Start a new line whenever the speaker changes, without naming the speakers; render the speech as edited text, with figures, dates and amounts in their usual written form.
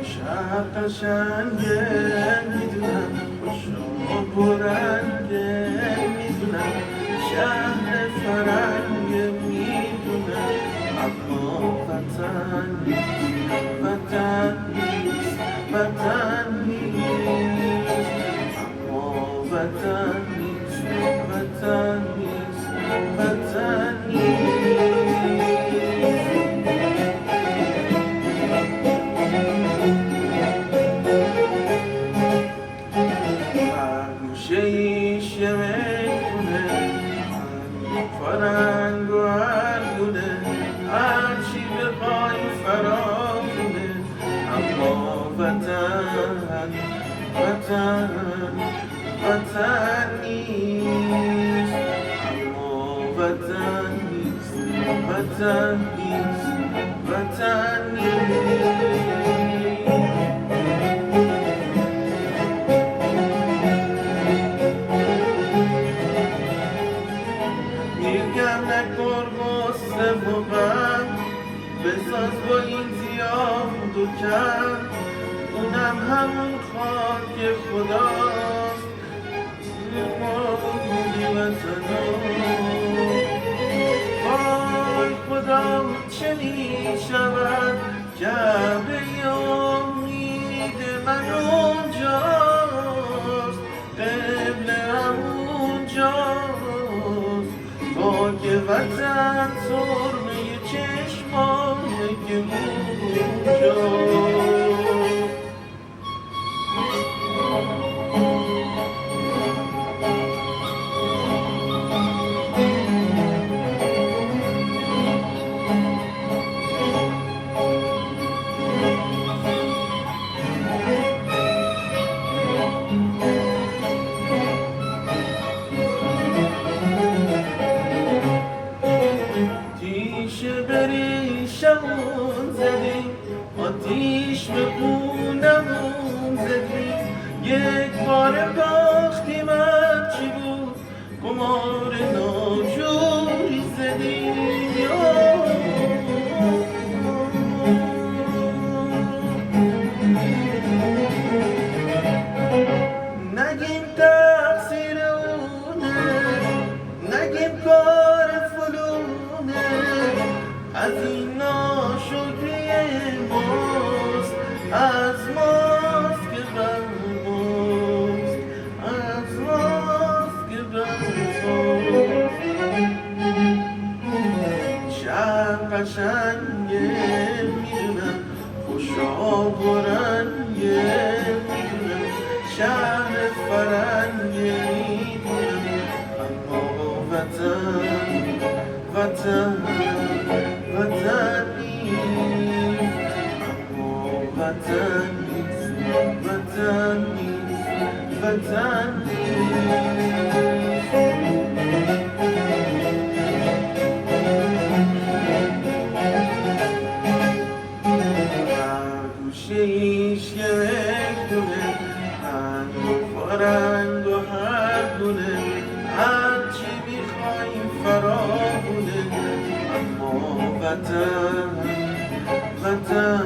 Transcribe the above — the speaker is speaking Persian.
شهر قشنگه میدونم، خوشا و رنگه میدونم، شهر فرنگه میدونم، اما وطن نیست، وطن نیست، وطن نیست، اما وطن نیست، وطن نیست، وطن نیست. شیش یه میکنه فرنگ و هرگونه، هرچی بخوای فراونه، اما وطن، وطن، وطن نیست، اما وطن نیست، وطن نیست، وطن نیست. میگم نکن غصه و غم، بساز با این زیاد و کم، اونم همون خاک خداست، ما بودی وطنا. وای خدا چه میشود، جعبه امید من اونجاست، قبلم اونجاست، خاک وطن سرمه چشمانه که اونجاست. تیشه بریشمون زدیم، آتیش به خونمون زدیم، یک بار باختیم هرچی بود، قمار ناجوری زدیم. نگیم تقصیر اونه، نگیم کار فلونه، از این ناشکری ماست، از ماست که برماست، از ماست که برماست. شهر قشنگه میدونم، خوشا و رنگه میدونم، شهر فرنگه میدونم، اما وطن، وطن، وطن نیست، اما وطن نیست، وطن نیست، وطن نیست. گوشه‌ایش یه میدونه، رنگ و فرنگ و هر گونه، هرچی میخوای فراونه، اما وطن، وطن